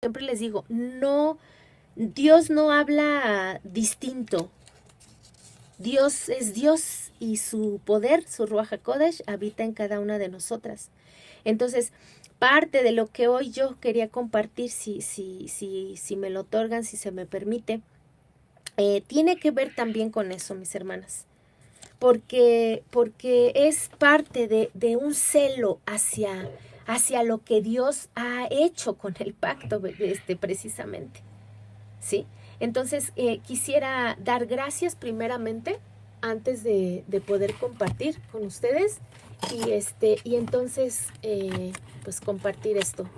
siempre les digo, no, Dios no habla distinto. Dios es Dios y su poder, su Ruach HaKodesh, habita en cada una de nosotras. Entonces, parte de lo que hoy yo quería compartir, si me lo otorgan, si se me permite, tiene que ver también con eso, mis hermanas. Porque es parte de un celo hacia lo que Dios ha hecho con el pacto, precisamente, ¿sí? Entonces, quisiera dar gracias primeramente antes de poder compartir con ustedes y entonces, pues compartir esto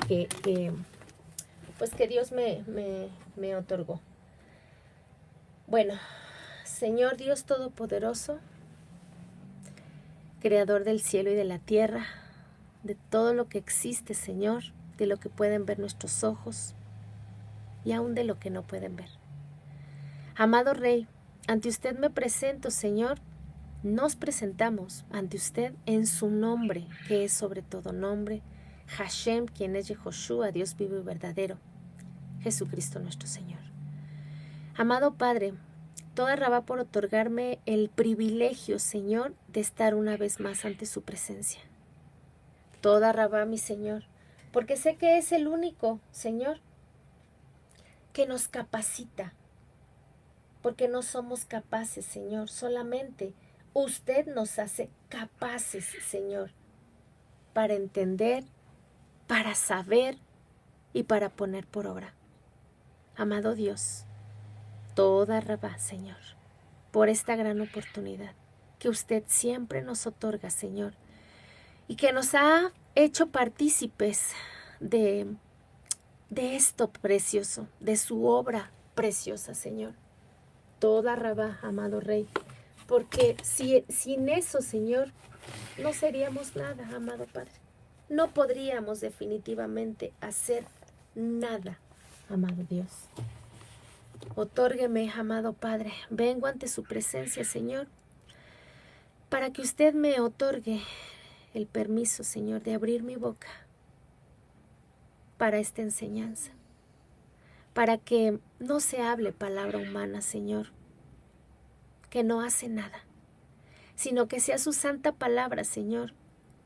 que pues que Dios me otorgó. Bueno, Señor Dios Todopoderoso, Creador del cielo y de la tierra, de todo lo que existe, Señor, de lo que pueden ver nuestros ojos y aún de lo que no pueden ver. Amado Rey, ante usted me presento, Señor, nos presentamos ante usted en su nombre, que es sobre todo nombre, Hashem, quien es Yehoshua, Dios vivo y verdadero, Jesucristo nuestro Señor. Amado Padre, toda Rabá por otorgarme el privilegio, Señor, de estar una vez más ante su presencia. Toda Rabá, mi Señor, porque sé que es el único, Señor, que nos capacita, porque no somos capaces, Señor, solamente usted nos hace capaces, Señor, para entender, para saber y para poner por obra. Amado Dios, toda Rabá, Señor, por esta gran oportunidad que usted siempre nos otorga, Señor, y que nos ha hecho partícipes de esto precioso, de su obra preciosa, Señor. Toda Rabá, amado Rey, porque sin eso, Señor, no seríamos nada, amado Padre. No podríamos definitivamente hacer nada, amado Dios. Otórgueme, amado Padre, vengo ante su presencia, Señor, para que usted me otorgue el permiso, Señor, de abrir mi boca para esta enseñanza, para que no se hable palabra humana, Señor, que no hace nada, sino que sea su santa palabra, Señor,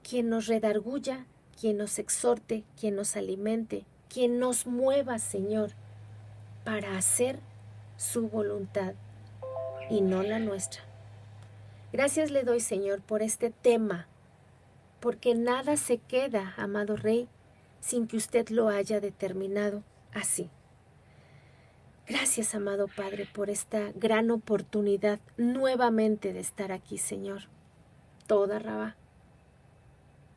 quien nos redarguya, quien nos exhorte, quien nos alimente, quien nos mueva, Señor, para hacer su voluntad y no la nuestra. Gracias le doy, Señor, por este tema, porque nada se queda, amado Rey, sin que usted lo haya determinado así. Gracias, amado Padre, por esta gran oportunidad nuevamente de estar aquí, Señor. Toda Rabá.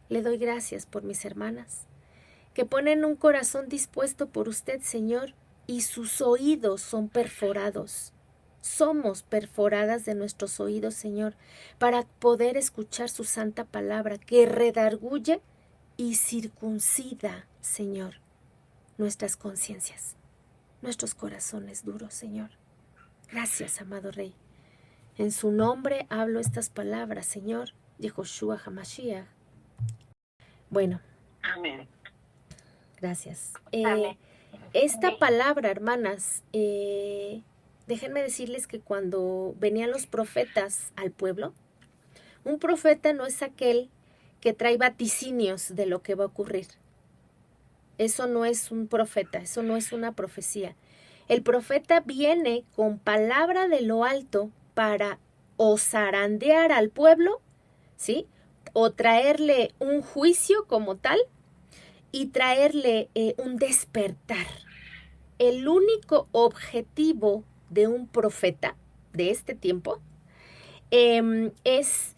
Le doy gracias por mis hermanas, que ponen un corazón dispuesto por usted, Señor, y sus oídos son perforados. Somos perforadas de nuestros oídos, Señor, para poder escuchar su santa palabra, que redarguye y circuncida, Señor, nuestras conciencias, nuestros corazones duros, Señor. Gracias, amado Rey. En su nombre hablo estas palabras, Señor, Yehoshua HaMashiach. Bueno. Amén. Gracias. Amén. Esta palabra, hermanas, déjenme decirles que cuando venían los profetas al pueblo, un profeta no es aquel que trae vaticinios de lo que va a ocurrir. Eso no es un profeta, eso no es una profecía. El profeta viene con palabra de lo alto para o zarandear al pueblo, ¿sí? O traerle un juicio como tal y traerle un despertar. El único objetivo de un profeta de este tiempo es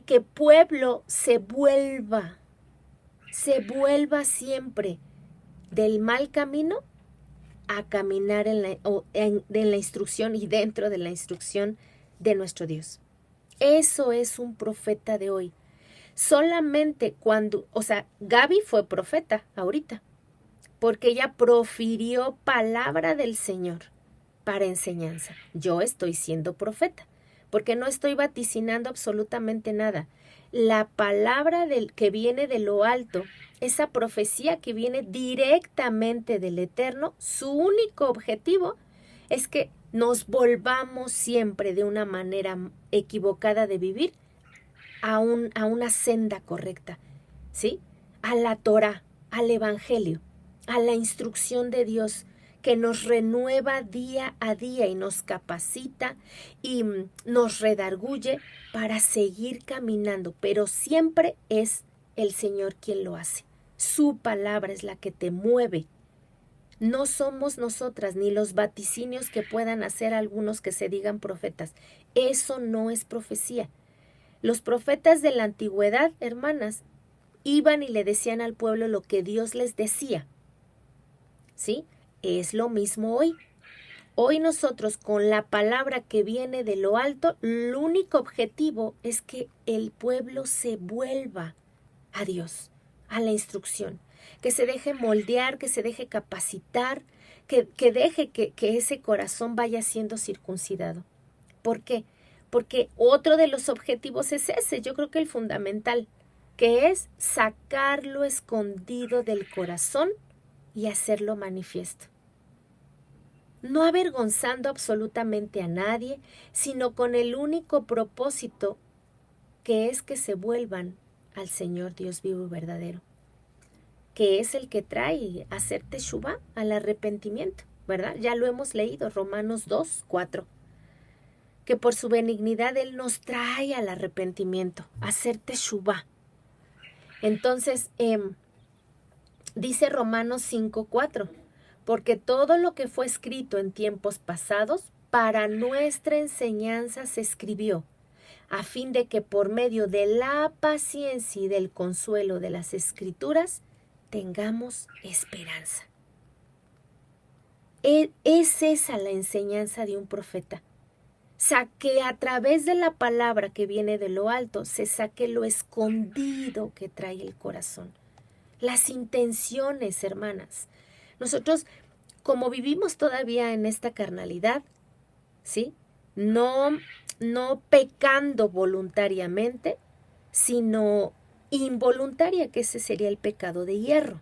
que pueblo se vuelva siempre del mal camino a caminar en la instrucción y dentro de la instrucción de nuestro Dios. Eso es un profeta de hoy. Solamente cuando, Gaby fue profeta ahorita, porque ella profirió palabra del Señor para enseñanza. Yo estoy siendo profeta, porque no estoy vaticinando absolutamente nada. La palabra que viene de lo alto esa profecía que viene directamente del Eterno, su único objetivo es que nos volvamos siempre de una manera equivocada de vivir a una senda correcta, ¿sí? A la Torah, al Evangelio, a la instrucción de Dios que nos renueva día a día y nos capacita y nos redarguye para seguir caminando, pero siempre es el Señor quien lo hace. Su palabra es la que te mueve. No somos nosotras ni los vaticinios que puedan hacer algunos que se digan profetas. Eso no es profecía. Los profetas de la antigüedad, hermanas, iban y le decían al pueblo lo que Dios les decía. ¿Sí? Es lo mismo hoy. Hoy nosotros con la palabra que viene de lo alto, el único objetivo es que el pueblo se vuelva a Dios, a la instrucción, que se deje moldear, que se deje capacitar, que deje que ese corazón vaya siendo circuncidado. ¿Por qué? Porque otro de los objetivos es ese, yo creo que el fundamental, que es sacar lo escondido del corazón y hacerlo manifiesto. No avergonzando absolutamente a nadie, sino con el único propósito que es que se vuelvan al Señor Dios vivo y verdadero, que es el que trae a hacer teshuvá, al arrepentimiento, ¿verdad? Ya lo hemos leído, Romanos 2:4, que por su benignidad Él nos trae al arrepentimiento, a hacer teshuvá. Entonces, dice Romanos 5:4, porque todo lo que fue escrito en tiempos pasados, para nuestra enseñanza se escribió, a fin de que por medio de la paciencia y del consuelo de las Escrituras, tengamos esperanza. Es esa la enseñanza de un profeta. Que a través de la palabra que viene de lo alto, se saque lo escondido que trae el corazón. Las intenciones, hermanas. Nosotros, como vivimos todavía en esta carnalidad, ¿sí? No pecando voluntariamente, sino involuntaria, que ese sería el pecado de hierro,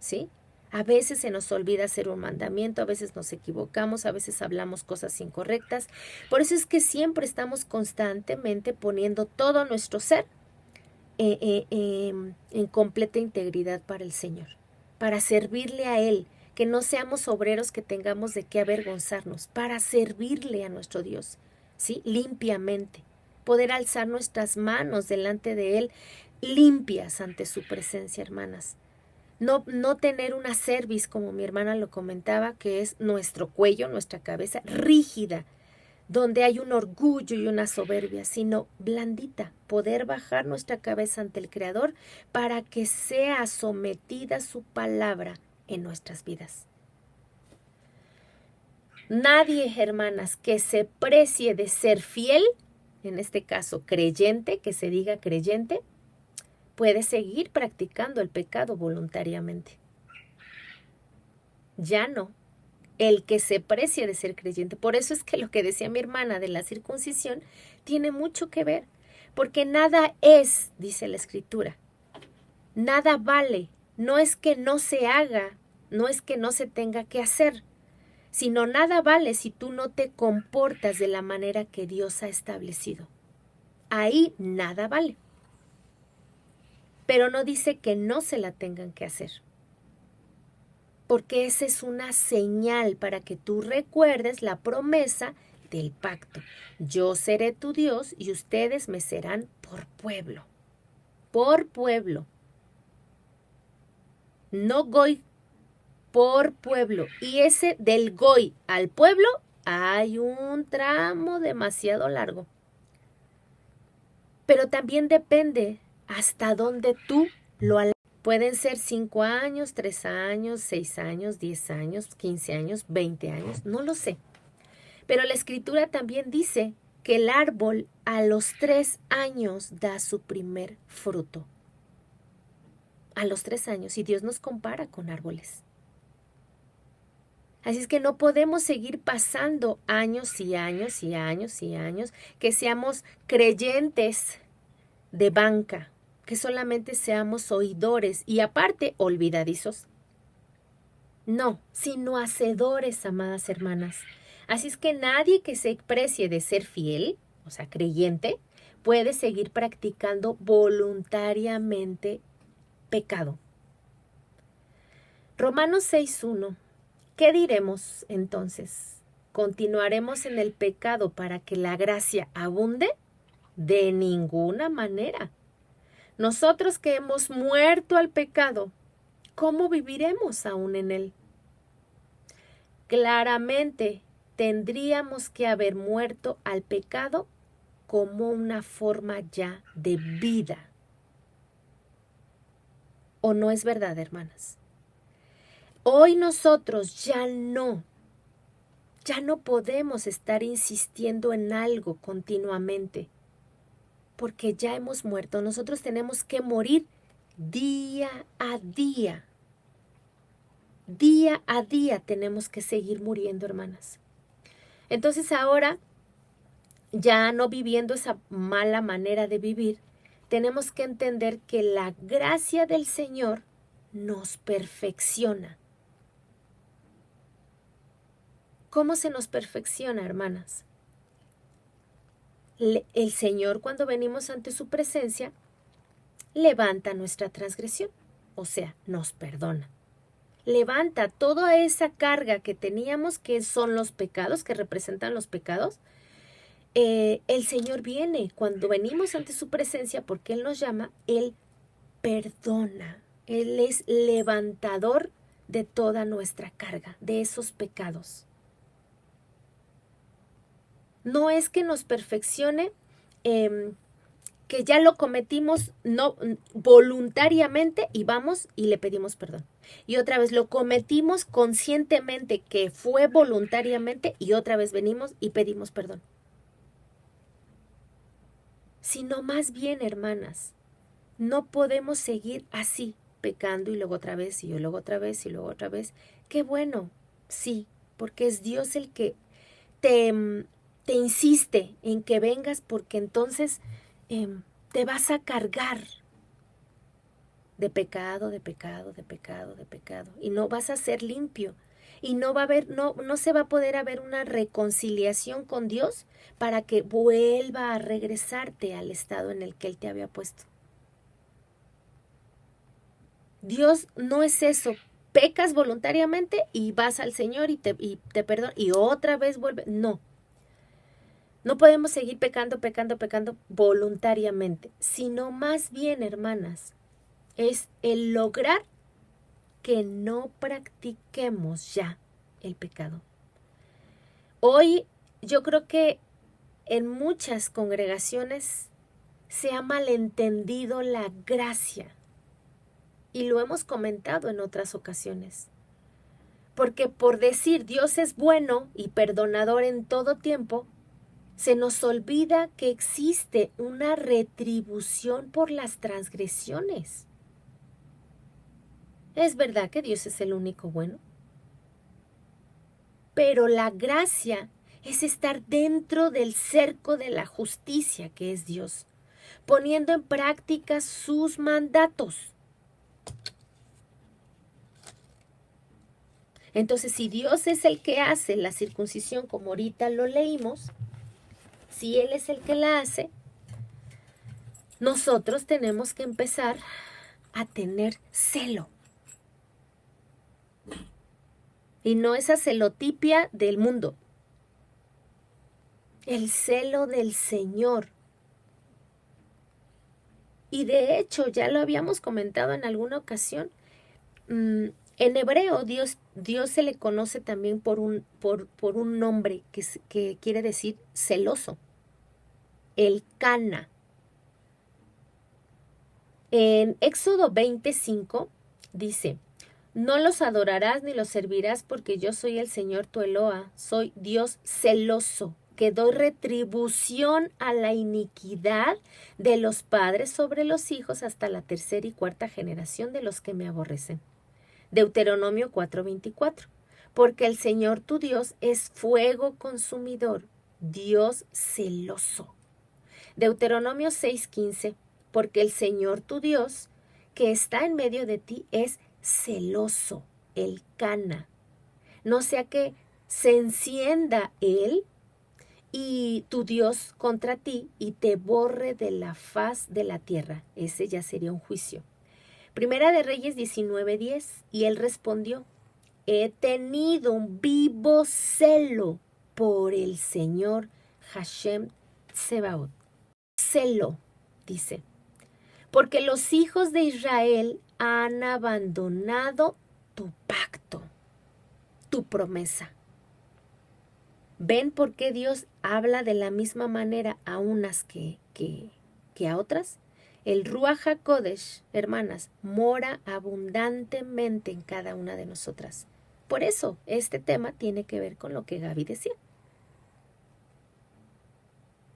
¿sí? A veces se nos olvida hacer un mandamiento, a veces nos equivocamos, a veces hablamos cosas incorrectas. Por eso es que siempre estamos constantemente poniendo todo nuestro ser en completa integridad para el Señor, para servirle a Él, que no seamos obreros que tengamos de qué avergonzarnos, para servirle a nuestro Dios, ¿sí? Limpiamente, poder alzar nuestras manos delante de Él, limpias ante su presencia, hermanas. No tener una cerviz, como mi hermana lo comentaba, que es nuestro cuello, nuestra cabeza, rígida, donde hay un orgullo y una soberbia, sino blandita, poder bajar nuestra cabeza ante el Creador para que sea sometida su palabra en nuestras vidas. Nadie, hermanas, que se precie de ser fiel, en este caso creyente, que se diga creyente, puede seguir practicando el pecado voluntariamente. Ya no. El que se precie de ser creyente. Por eso es que lo que decía mi hermana de la circuncisión tiene mucho que ver, porque nada es, dice la Escritura, nada vale, no es que no se haga, no es que no se tenga que hacer, sino nada vale si tú no te comportas de la manera que Dios ha establecido. Ahí nada vale. Pero no dice que no se la tengan que hacer, porque esa es una señal para que tú recuerdes la promesa del pacto. Yo seré tu Dios y ustedes me serán por pueblo. Por pueblo. No goy, por pueblo. Y ese del goy al pueblo hay un tramo demasiado largo. Pero también depende hasta dónde tú lo alargas. Pueden ser 5 años, 3 años, 6 años, 10 años, 15 años, 20 años, no lo sé. Pero la Escritura también dice que el árbol a los 3 años da su primer fruto. A los 3 años, y Dios nos compara con árboles. Así es que no podemos seguir pasando años y años y años y años, que seamos creyentes de banca, que solamente seamos oidores y aparte olvidadizos. No, sino hacedores, amadas hermanas. Así es que nadie que se precie de ser fiel, o sea, creyente, puede seguir practicando voluntariamente pecado. Romanos 6:1. ¿Qué diremos entonces? ¿Continuaremos en el pecado para que la gracia abunde? De ninguna manera. Nosotros que hemos muerto al pecado, ¿cómo viviremos aún en él? Claramente tendríamos que haber muerto al pecado como una forma ya de vida. ¿O no es verdad, hermanas? Hoy nosotros ya no podemos estar insistiendo en algo continuamente, porque ya hemos muerto. Nosotros tenemos que morir día a día. Día a día tenemos que seguir muriendo, hermanas. Entonces ahora, ya no viviendo esa mala manera de vivir, tenemos que entender que la gracia del Señor nos perfecciona. ¿Cómo se nos perfecciona, hermanas? El Señor, cuando venimos ante su presencia, levanta nuestra transgresión, o sea, nos perdona. Levanta toda esa carga que teníamos, que son los pecados, que representan los pecados. El Señor viene, cuando venimos ante su presencia, porque Él nos llama, Él perdona. Él es levantador de toda nuestra carga, de esos pecados. No es que nos perfeccione, que ya lo cometimos no voluntariamente y vamos y le pedimos perdón. Y otra vez lo cometimos conscientemente, que fue voluntariamente, y otra vez venimos y pedimos perdón. Sino más bien, hermanas, no podemos seguir así, pecando y luego otra vez y luego otra vez y luego otra vez. Qué bueno, sí, porque es Dios el que te insiste en que vengas, porque entonces te vas a cargar de pecado, de pecado, de pecado, de pecado, y no vas a ser limpio, y no va a haber, no se va a poder haber una reconciliación con Dios para que vuelva a regresarte al estado en el que Él te había puesto. Dios no es eso. Pecas voluntariamente y vas al Señor y te perdona y otra vez vuelve. No. No podemos seguir pecando voluntariamente, sino más bien, hermanas, es el lograr que no practiquemos ya el pecado. Hoy yo creo que en muchas congregaciones se ha malentendido la gracia, y lo hemos comentado en otras ocasiones. Porque por decir Dios es bueno y perdonador en todo tiempo, se nos olvida que existe una retribución por las transgresiones. Es verdad que Dios es el único bueno, pero la gracia es estar dentro del cerco de la justicia que es Dios, poniendo en práctica sus mandatos. Entonces, si Dios es el que hace la circuncisión, como ahorita lo leímos, si Él es el que la hace, nosotros tenemos que empezar a tener celo. Y no esa celotipia del mundo. El celo del Señor. Y de hecho, ya lo habíamos comentado en alguna ocasión, en hebreo Dios se le conoce también por un nombre que quiere decir celoso. El Cana. En Éxodo 25 dice: no los adorarás ni los servirás, porque yo soy el Señor tu Eloa, soy Dios celoso, que doy retribución a la iniquidad de los padres sobre los hijos hasta la tercera y cuarta generación de los que me aborrecen. Deuteronomio 4:24. Porque el Señor tu Dios es fuego consumidor, Dios celoso. Deuteronomio 6:15. porque el Señor tu Dios, que está en medio de ti, es celoso, el Cana. No sea que se encienda Él y tu Dios contra ti y te borre de la faz de la tierra. Ese ya sería un juicio. Primera de Reyes 19:10. Y él respondió: he tenido un vivo celo por el Señor Hashem Tsebaot. Celo, dice, porque los hijos de Israel han abandonado tu pacto, tu promesa. ¿Ven por qué Dios habla de la misma manera a unas que a otras? El Ruach HaKodesh, hermanas, mora abundantemente en cada una de nosotras. Por eso este tema tiene que ver con lo que Gaby decía.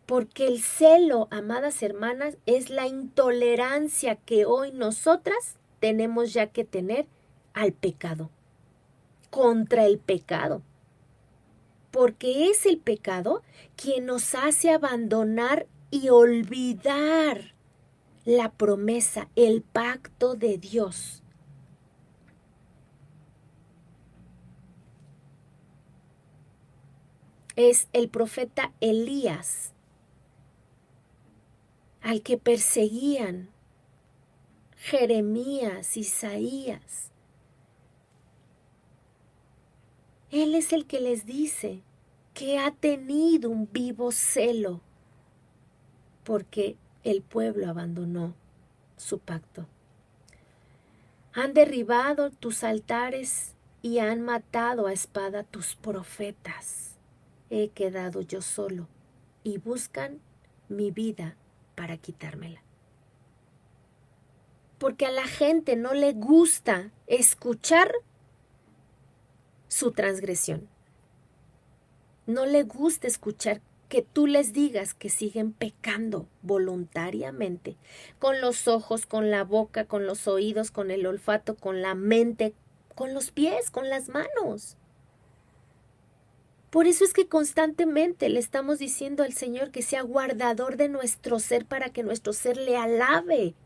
Porque el celo, amadas hermanas, es la intolerancia que hoy nosotras tenemos ya que tener al pecado, contra el pecado. Porque es el pecado quien nos hace abandonar y olvidar la promesa, el pacto de Dios. Es el profeta Elías al que perseguían Jeremías, Isaías. Él es el que les dice que ha tenido un vivo celo porque el pueblo abandonó su pacto. Han derribado tus altares y han matado a espada tus profetas. He quedado yo solo y buscan mi vida para quitármela. Porque a la gente no le gusta escuchar su transgresión. No le gusta escuchar que tú les digas que siguen pecando voluntariamente, con los ojos, con la boca, con los oídos, con el olfato, con la mente, con los pies, con las manos. Por eso es que constantemente le estamos diciendo al Señor que sea guardador de nuestro ser para que nuestro ser le alabe.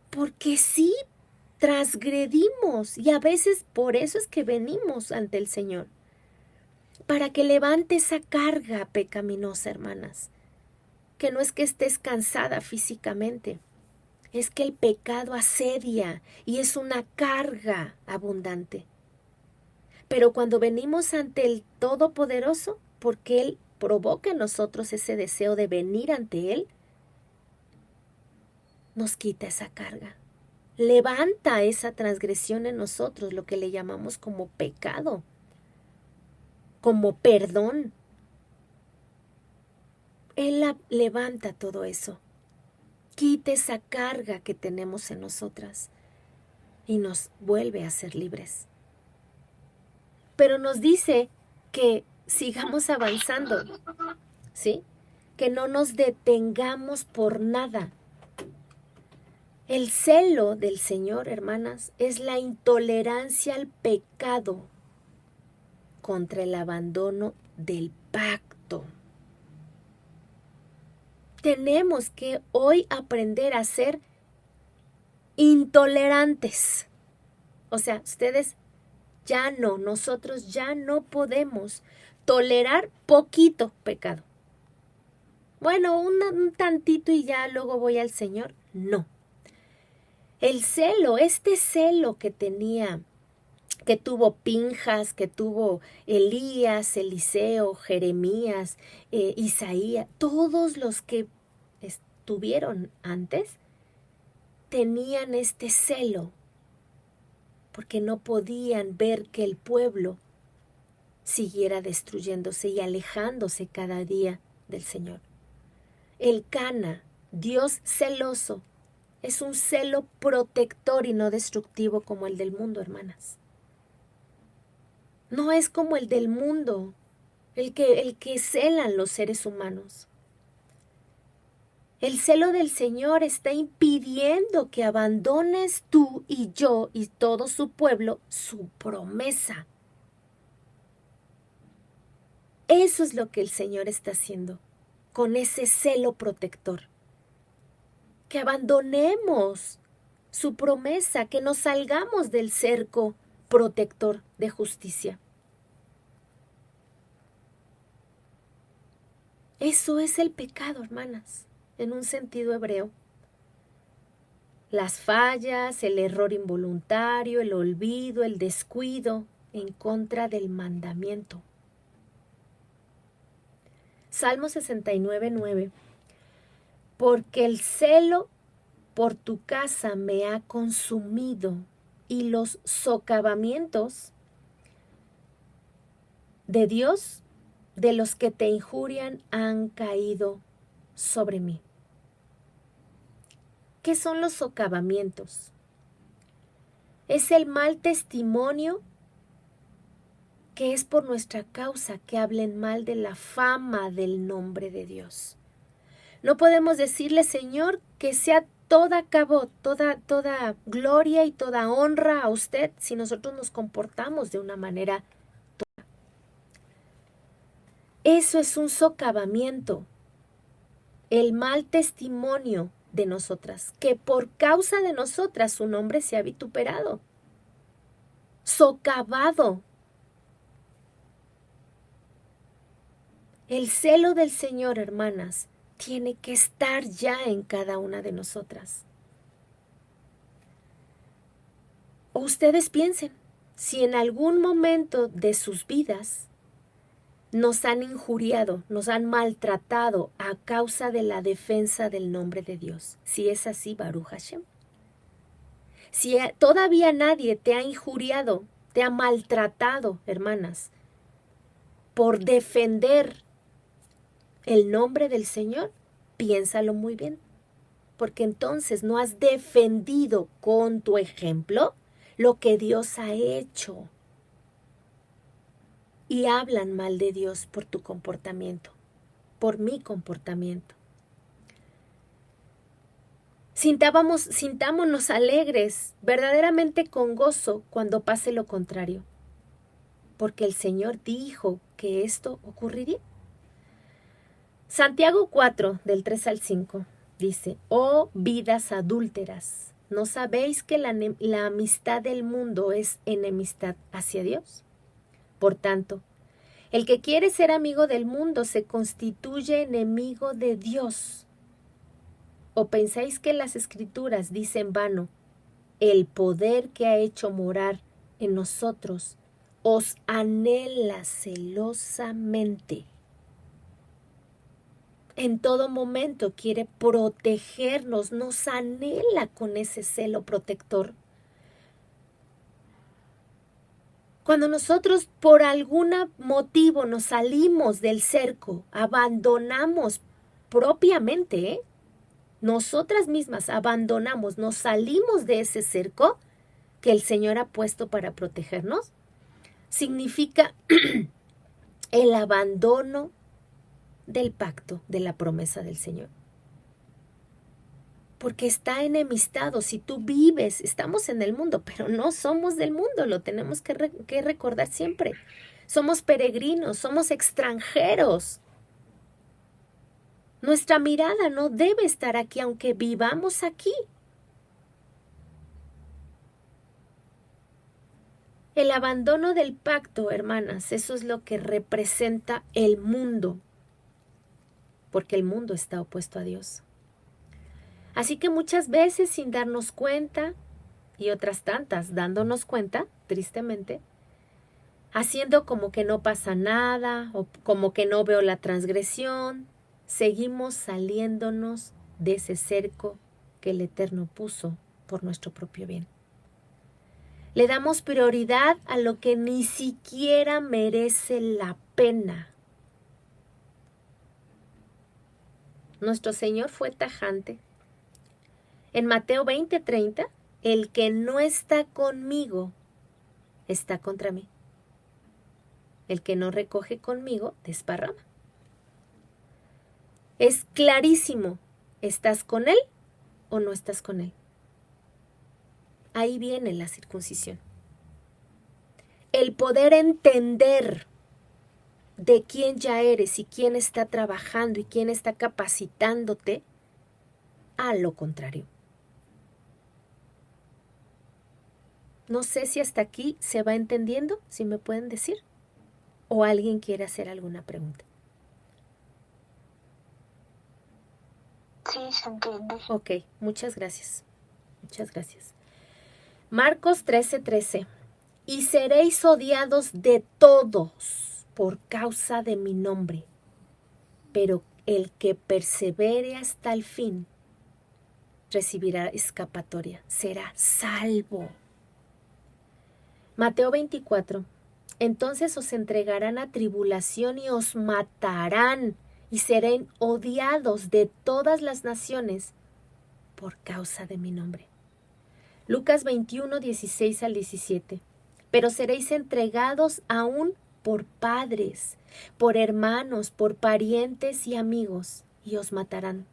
Porque sí, transgredimos y a veces por eso es que venimos ante el Señor. Para que levante esa carga pecaminosa, hermanas. Que no es que estés cansada físicamente, es que el pecado asedia y es una carga abundante. Pero cuando venimos ante el Todopoderoso, porque Él provoca en nosotros ese deseo de venir ante Él, nos quita esa carga. Levanta esa transgresión en nosotros, lo que le llamamos como pecado, como perdón. Él levanta todo eso. Quita esa carga que tenemos en nosotras y nos vuelve a ser libres. Pero nos dice que sigamos avanzando, ¿sí? Que no nos detengamos por nada. El celo del Señor, hermanas, es la intolerancia al pecado contra el abandono del pacto. Tenemos que hoy aprender a ser intolerantes. O sea, nosotros ya no podemos tolerar poquito pecado. Bueno, un tantito y ya luego voy al Señor. No. El celo, este celo que tuvo Pinjas, que tuvo Elías, Eliseo, Jeremías, Isaías, todos los que estuvieron antes, tenían este celo, porque no podían ver que el pueblo siguiera destruyéndose y alejándose cada día del Señor. El Cana, Dios celoso, es un celo protector y no destructivo como el del mundo, hermanas. No es como el del mundo, el que celan los seres humanos. El celo del Señor está impidiendo que abandones tú y yo y todo su pueblo su promesa. Eso es lo que el Señor está haciendo. con ese celo protector. Que abandonemos su promesa, que nos salgamos del cerco protector de justicia. Eso es el pecado, hermanas, en un sentido hebreo. Las fallas, el error involuntario, el olvido, el descuido en contra del mandamiento. Salmo 69:9. Porque el celo por tu casa me ha consumido y los socavamientos de Dios, de los que te injurian, han caído sobre mí. ¿Qué son los socavamientos? Es el mal testimonio que es por nuestra causa que hablen mal de la fama del nombre de Dios. No podemos decirle, Señor, que sea toda gloria y toda honra a usted si nosotros nos comportamos de una manera. Eso es un socavamiento, el mal testimonio de nosotras, que por causa de nosotras su nombre se ha vituperado, socavado. El celo del Señor, hermanas, tiene que estar ya en cada una de nosotras. O ustedes piensen, si en algún momento de sus vidas nos han injuriado, nos han maltratado a causa de la defensa del nombre de Dios. Si es así, Baruch Hashem. Si todavía nadie te ha injuriado, te ha maltratado, hermanas, por defender el nombre del Señor, piénsalo muy bien. Porque entonces no has defendido con tu ejemplo lo que Dios ha hecho. Y hablan mal de Dios por tu comportamiento, por mi comportamiento. Sintámonos alegres, verdaderamente con gozo cuando pase lo contrario, porque el Señor dijo que esto ocurriría. Santiago 4, del 3 al 5, dice, oh vidas adúlteras, ¿no sabéis que la amistad del mundo es enemistad hacia Dios? Por tanto, el que quiere ser amigo del mundo se constituye enemigo de Dios. ¿O pensáis que las Escrituras dicen vano, el poder que ha hecho morar en nosotros os anhela celosamente? En todo momento quiere protegernos, nos anhela con ese celo protector. Cuando nosotros por algún motivo nos salimos del cerco, abandonamos propiamente, nosotras mismas abandonamos, nos salimos de ese cerco que el Señor ha puesto para protegernos, significa el abandono del pacto, de la promesa del Señor. Porque está enemistado. Si tú vives, estamos en el mundo, pero no somos del mundo, lo tenemos que recordar siempre. Somos peregrinos, somos extranjeros. Nuestra mirada no debe estar aquí, aunque vivamos aquí. El abandono del pacto, hermanas, eso es lo que representa el mundo, porque el mundo está opuesto a Dios. Así que muchas veces sin darnos cuenta, y otras tantas dándonos cuenta, tristemente, haciendo como que no pasa nada o como que no veo la transgresión, seguimos saliéndonos de ese cerco que el Eterno puso por nuestro propio bien. Le damos prioridad a lo que ni siquiera merece la pena. Nuestro Señor fue tajante. En Mateo 20:30, el que no está conmigo está contra mí. El que no recoge conmigo desparrama. Es clarísimo, ¿estás con él o no estás con él? Ahí viene la circuncisión. El poder entender de quién ya eres y quién está trabajando y quién está capacitándote a lo contrario. No sé si hasta aquí se va entendiendo, si me pueden decir, o alguien quiere hacer alguna pregunta. Sí, se entiende. Ok, muchas gracias. Muchas gracias. Marcos 13:13. Y seréis odiados de todos por causa de mi nombre, pero el que persevere hasta el fin recibirá escapatoria, será salvo. Mateo 24. Entonces os entregarán a tribulación y os matarán y serán odiados de todas las naciones por causa de mi nombre. Lucas 21, 16 al 17. Pero seréis entregados aún por padres, por hermanos, por parientes y amigos, y os matarán.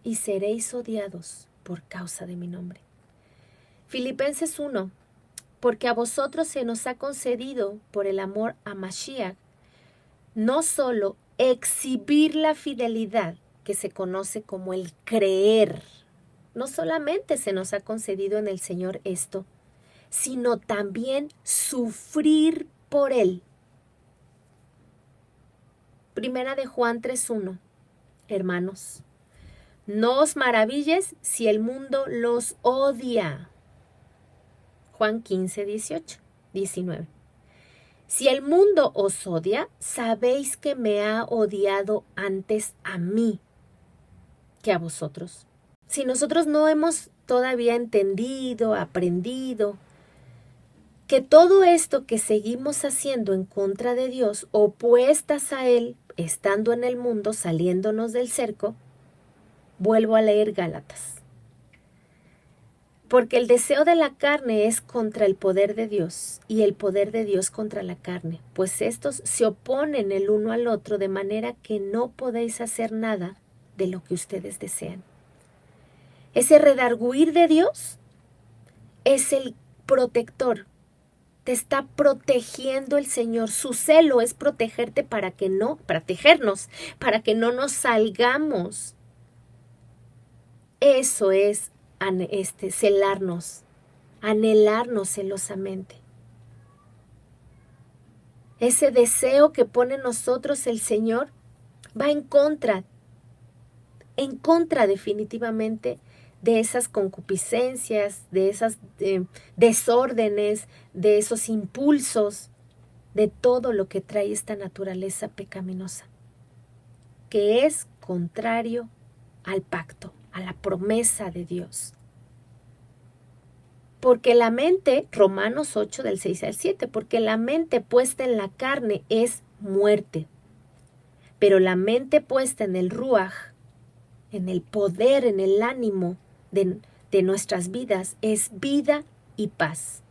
Y seréis odiados por causa de mi nombre. Filipenses 1. Porque a vosotros se nos ha concedido, por el amor a Mashiach, no solo exhibir la fidelidad que se conoce como el creer. No solamente se nos ha concedido en el Señor esto, sino también sufrir por Él. Primera de Juan 3:1. Hermanos, no os maravilles si el mundo los odia. Juan 15:18, 19. Si el mundo os odia, sabéis que me ha odiado antes a mí que a vosotros. Si nosotros no hemos todavía entendido, aprendido, que todo esto que seguimos haciendo en contra de Dios, opuestas a Él, estando en el mundo, saliéndonos del cerco, vuelvo a leer Gálatas. Porque el deseo de la carne es contra el poder de Dios y el poder de Dios contra la carne, pues estos se oponen el uno al otro de manera que no podéis hacer nada de lo que ustedes desean. Ese redarguir de Dios es el protector. Te está protegiendo el Señor. Su celo es protegerte protegernos, para que no nos salgamos. Eso es celarnos, anhelarnos celosamente. Ese deseo que pone en nosotros el Señor va en contra definitivamente de esas concupiscencias, de esas desórdenes, de esos impulsos, de todo lo que trae esta naturaleza pecaminosa, que es contrario al pacto, a la promesa de Dios. Porque la mente, Romanos 8 del 6 al 7, porque la mente puesta en la carne es muerte, pero la mente puesta en el Ruaj, en el poder, en el ánimo de nuestras vidas, es vida y paz,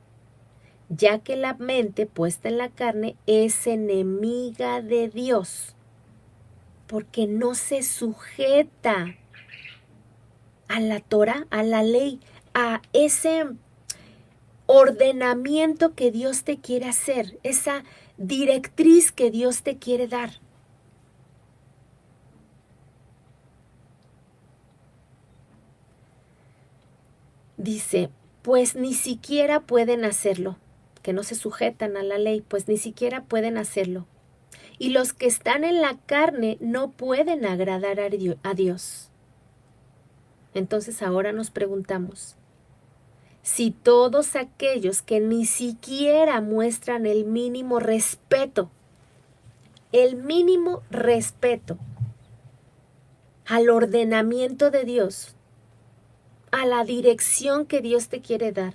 ya que la mente puesta en la carne es enemiga de Dios, porque no se sujeta a la Torah, a la ley, a ese ordenamiento que Dios te quiere hacer, esa directriz que Dios te quiere dar. Dice, pues ni siquiera pueden hacerlo, que no se sujetan a la ley, pues ni siquiera pueden hacerlo. Y los que están en la carne no pueden agradar a Dios. Entonces ahora nos preguntamos, si todos aquellos que ni siquiera muestran el mínimo respeto al ordenamiento de Dios, a la dirección que Dios te quiere dar,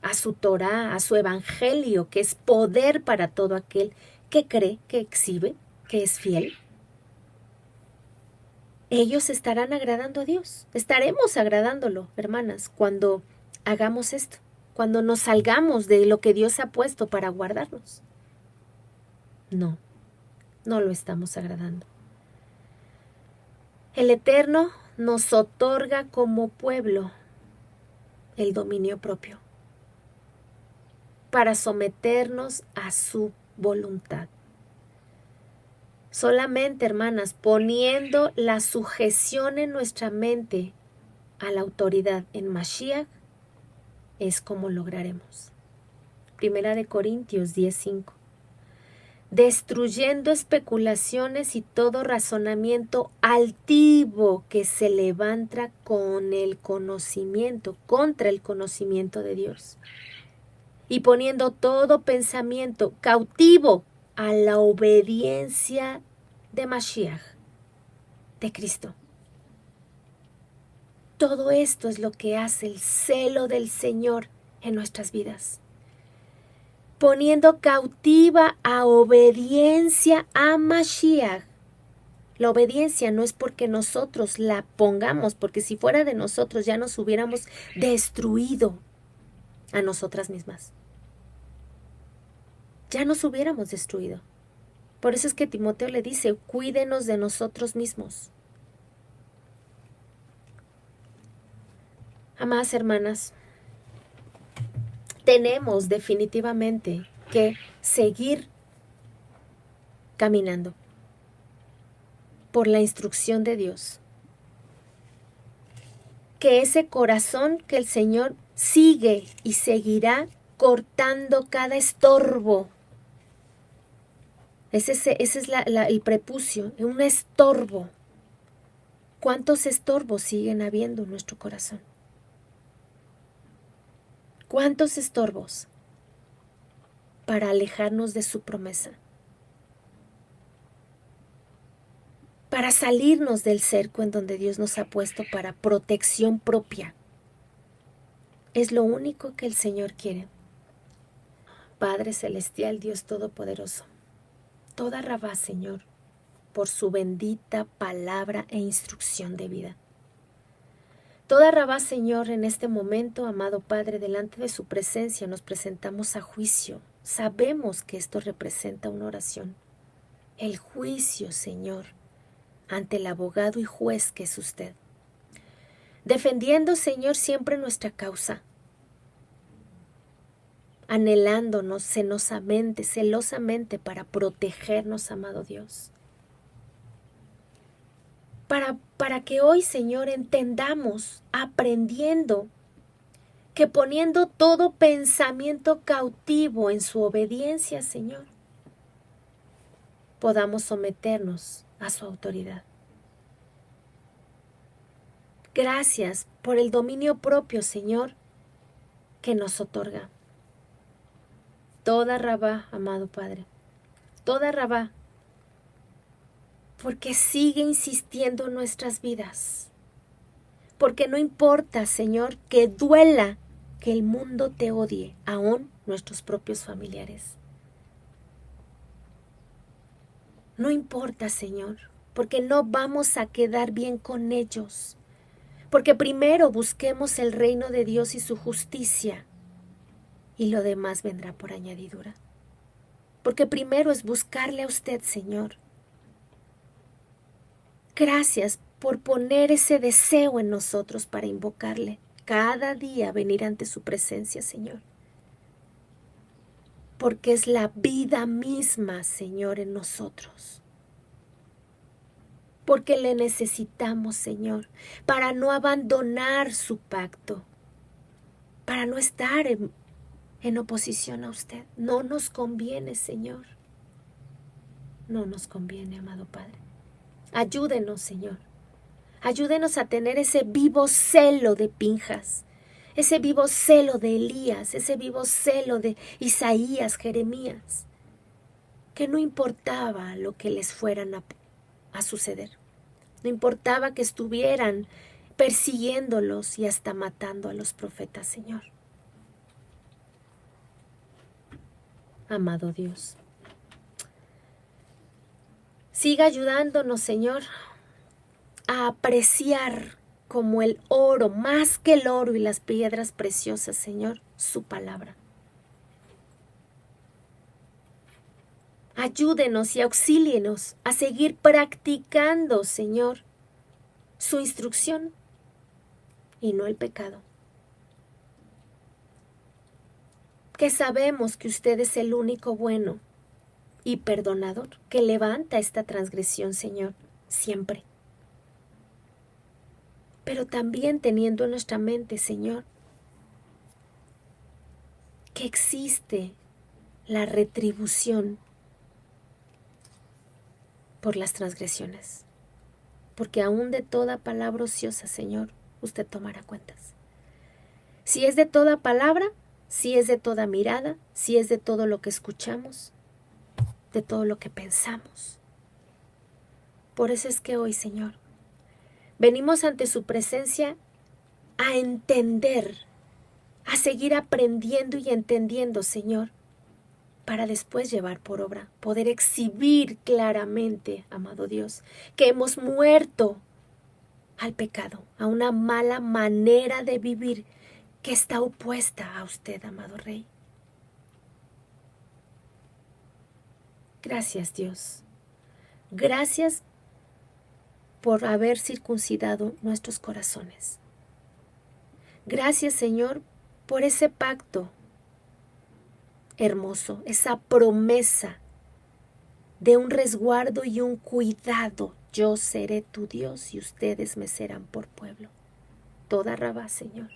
a su Torah, a su evangelio, que es poder para todo aquel que cree, que exhibe, que es fiel, ellos estarán agradando a Dios. Estaremos agradándolo, hermanas, cuando hagamos esto, cuando nos salgamos de lo que Dios ha puesto para guardarnos. No lo estamos agradando. El Eterno nos otorga como pueblo el dominio propio. para someternos a su voluntad. Solamente, hermanas, poniendo la sujeción en nuestra mente a la autoridad en Mashiach es como lograremos. Primera de Corintios 10:5. Destruyendo especulaciones y todo razonamiento altivo que se levanta con el conocimiento, contra el conocimiento de Dios. Y poniendo todo pensamiento cautivo a la obediencia de Mashiach, de Cristo. Todo esto es lo que hace el celo del Señor en nuestras vidas. Poniendo cautiva a obediencia a Mashiach. La obediencia no es porque nosotros la pongamos, porque si fuera de nosotros ya nos hubiéramos destruido a nosotras mismas. Ya nos hubiéramos destruido. Por eso es que Timoteo le dice, cuídenos de nosotros mismos. Amadas hermanas, tenemos definitivamente que seguir caminando por la instrucción de Dios. Que ese corazón que el Señor sigue y seguirá cortando cada estorbo. Ese es el prepucio, un estorbo. ¿Cuántos estorbos siguen habiendo en nuestro corazón? ¿Cuántos estorbos para alejarnos de su promesa? Para salirnos del cerco en donde Dios nos ha puesto para protección propia. Es lo único que el Señor quiere. Padre Celestial, Dios Todopoderoso, toda Rabá, Señor, por su bendita palabra e instrucción de vida. Toda Rabá, Señor, en este momento, amado Padre, delante de su presencia nos presentamos a juicio. Sabemos que esto representa una oración. El juicio, Señor, ante el abogado y juez que es usted. Defendiendo, Señor, siempre nuestra causa. Anhelándonos celosamente para protegernos, amado Dios. Para que hoy, Señor, entendamos, aprendiendo, que poniendo todo pensamiento cautivo en su obediencia, Señor, podamos someternos a su autoridad. Gracias por el dominio propio, Señor, que nos otorga. Toda Rabá, amado Padre, toda Rabá, porque sigue insistiendo en nuestras vidas. Porque no importa, Señor, que duela que el mundo te odie, aún nuestros propios familiares. No importa, Señor, porque no vamos a quedar bien con ellos. Porque primero busquemos el reino de Dios y su justicia, y lo demás vendrá por añadidura. Porque primero es buscarle a usted, Señor. Gracias por poner ese deseo en nosotros para invocarle cada día, venir ante su presencia, Señor. Porque es la vida misma, Señor, en nosotros. Porque le necesitamos, Señor, para no abandonar su pacto, para no estar en oposición a usted. No nos conviene, Señor. No nos conviene, amado Padre. Ayúdenos, Señor. Ayúdenos a tener ese vivo celo de Pinjas, ese vivo celo de Elías, ese vivo celo de Isaías, Jeremías, que no importaba lo que les fueran a suceder. No importaba que estuvieran persiguiéndolos y hasta matando a los profetas, Señor. Amado Dios, siga ayudándonos, Señor, a apreciar como el oro, más que el oro y las piedras preciosas, Señor, su palabra. Ayúdenos y auxílienos a seguir practicando, Señor, su instrucción y no el pecado. que sabemos que usted es el único bueno y perdonador que levanta esta transgresión, Señor, siempre. Pero también teniendo en nuestra mente, Señor, que existe la retribución por las transgresiones. Porque aún de toda palabra ociosa, Señor, usted tomará cuentas. Si es de toda palabra, si es de toda mirada, si es de todo lo que escuchamos, de todo lo que pensamos. Por eso es que hoy, Señor, venimos ante su presencia a entender, a seguir aprendiendo y entendiendo, Señor, para después llevar por obra, poder exhibir claramente, amado Dios, que hemos muerto al pecado, a una mala manera de vivir que está opuesta a usted, amado Rey. Gracias, Dios. Gracias por haber circuncidado nuestros corazones. Gracias, Señor, por ese pacto hermoso, esa promesa de un resguardo y un cuidado. Yo seré tu Dios y ustedes me serán por pueblo. Toda Rabá, Señor.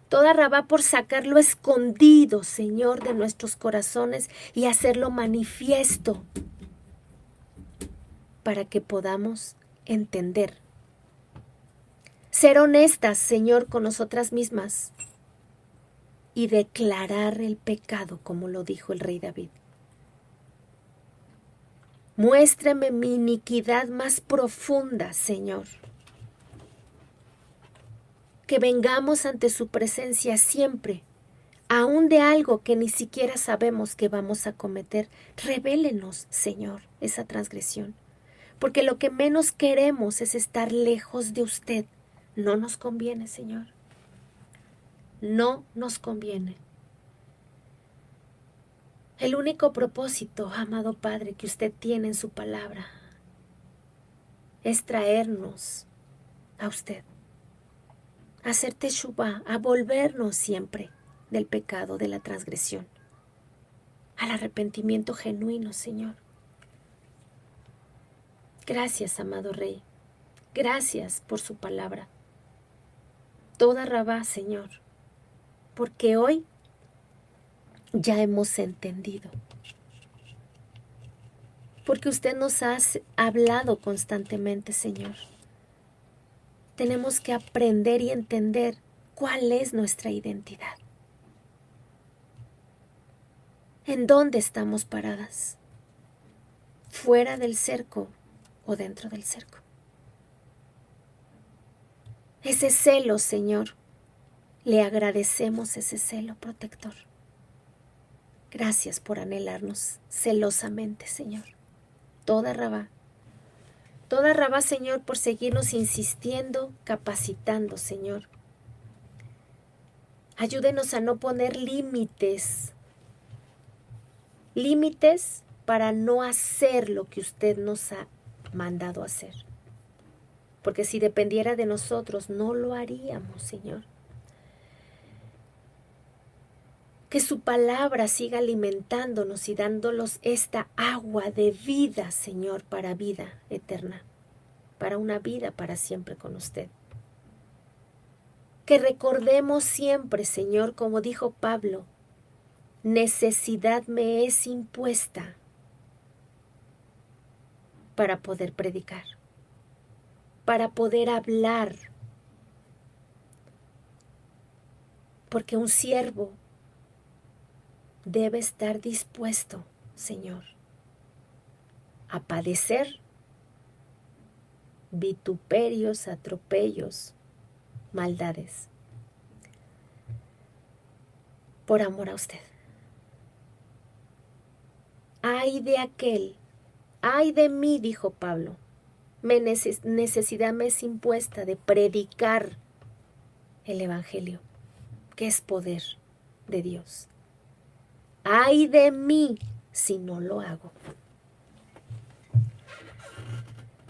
Toda Rabá por sacarlo escondido, Señor, de nuestros corazones y hacerlo manifiesto para que podamos entender. Ser honestas, Señor, con nosotras mismas y declarar el pecado, como lo dijo el rey David. Muéstrame mi iniquidad más profunda, Señor. Que vengamos ante su presencia siempre, aún de algo que ni siquiera sabemos que vamos a cometer. Revélenos, Señor, esa transgresión. Porque lo que menos queremos es estar lejos de usted. No nos conviene, Señor. No nos conviene. El único propósito, amado Padre, que usted tiene en su palabra es traernos a usted, a hacer teshuvá, a volvernos siempre del pecado, de la transgresión, al arrepentimiento genuino, Señor. Gracias, amado Rey. Gracias por su palabra. Toda Rabá, Señor, porque hoy ya hemos entendido. Porque usted nos ha hablado constantemente, Señor. Tenemos que aprender y entender cuál es nuestra identidad. ¿En dónde estamos paradas? ¿Fuera del cerco o dentro del cerco? Ese celo, Señor, le agradecemos ese celo protector. Gracias por anhelarnos celosamente, Señor. Toda Rabá, Señor, por seguirnos insistiendo, capacitando, Señor. Ayúdenos a no poner límites para no hacer lo que usted nos ha mandado hacer. Porque si dependiera de nosotros, no lo haríamos, Señor. Que su palabra siga alimentándonos y dándonos esta agua de vida, Señor, para vida eterna, para una vida para siempre con usted. Que recordemos siempre, Señor, como dijo Pablo, necesidad me es impuesta para poder predicar, para poder hablar, porque un siervo debe estar dispuesto, Señor, a padecer vituperios, atropellos, maldades, por amor a usted. Ay de aquel, ay de mí, dijo Pablo, necesidad me es impuesta de predicar el Evangelio, que es poder de Dios. Ay de mí si no lo hago.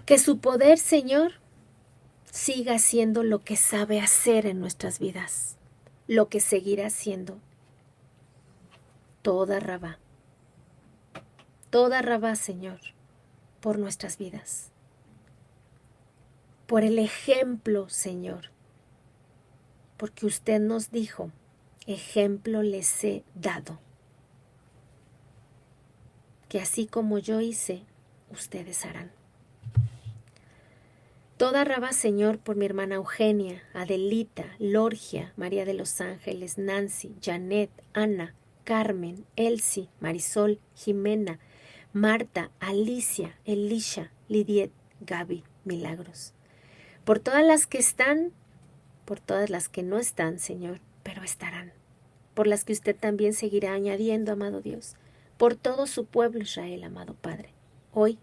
Que su poder, Señor, siga haciendo lo que sabe hacer en nuestras vidas, lo que seguirá haciendo. toda Rabá, Señor, por nuestras vidas, por el ejemplo, Señor, porque usted nos dijo, ejemplo les he dado, que así como yo hice, ustedes harán. Toda Rabá, Señor, por mi hermana Eugenia, Adelita, Lorgia, María de los Ángeles, Nancy, Janet, Ana, Carmen, Elsie, Marisol, Jimena, Marta, Alicia, Elisha, Lidiet, Gaby, Milagros. Por todas las que están, por todas las que no están, Señor, pero estarán. Por las que usted también seguirá añadiendo, amado Dios. Por todo su pueblo Israel, amado Padre. Hoy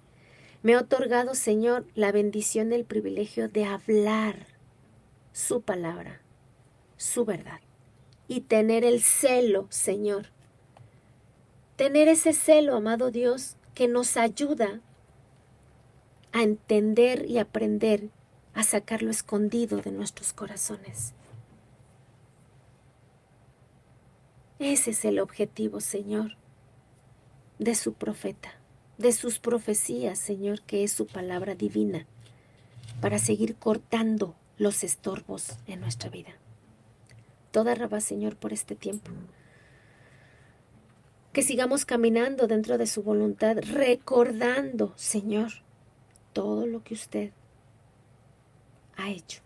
me ha otorgado, Señor, la bendición del privilegio de hablar su palabra, su verdad. Y tener el celo, Señor. Tener ese celo, amado Dios, que nos ayuda a entender y aprender a sacar lo escondido de nuestros corazones. Ese es el objetivo, Señor, de su profeta, de sus profecías, Señor, que es su palabra divina, para seguir cortando los estorbos en nuestra vida. Toda Rabá, Señor, por este tiempo. Que sigamos caminando dentro de su voluntad, recordando, Señor, todo lo que usted ha hecho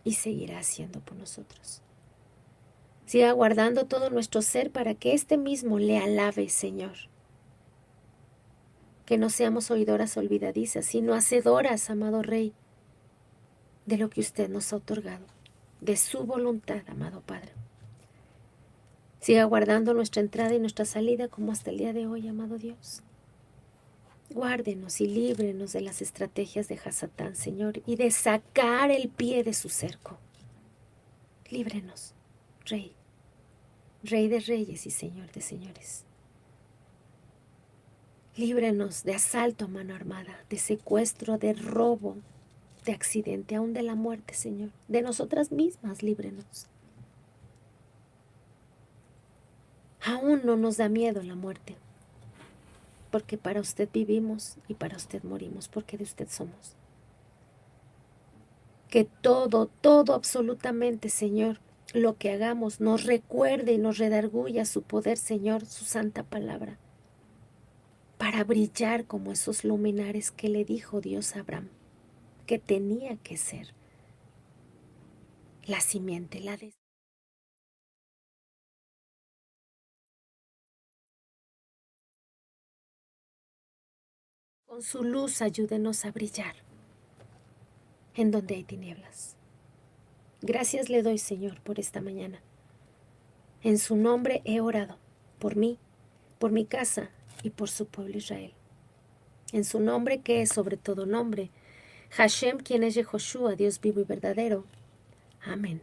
y seguirá haciendo por nosotros. Siga guardando todo nuestro ser para que este mismo le alabe, Señor. Que no seamos oidoras olvidadizas, sino hacedoras, amado Rey, de lo que usted nos ha otorgado, de su voluntad, amado Padre. Siga guardando nuestra entrada y nuestra salida como hasta el día de hoy, amado Dios. Guárdenos y líbrenos de las estrategias de Hasatán, Señor, y de sacar el pie de su cerco. Líbrenos, Rey, Rey de reyes y Señor de señores. Líbrenos de asalto a mano armada, de secuestro, de robo, de accidente, aún de la muerte, Señor. De nosotras mismas, líbrenos. Aún no nos da miedo la muerte, porque para usted vivimos y para usted morimos, porque de usted somos. Que todo, absolutamente, Señor, lo que hagamos nos recuerde y nos redarguya su poder, Señor, su santa palabra, para brillar como esos luminares que le dijo Dios a Abraham, que tenía que ser la simiente, Con su luz ayúdenos a brillar en donde hay tinieblas. Gracias le doy, Señor, por esta mañana. En su nombre he orado, por mí, por mi casa y por su pueblo Israel. En su nombre que es sobre todo nombre, Hashem, quien es Yehoshua, Dios vivo y verdadero. Amén.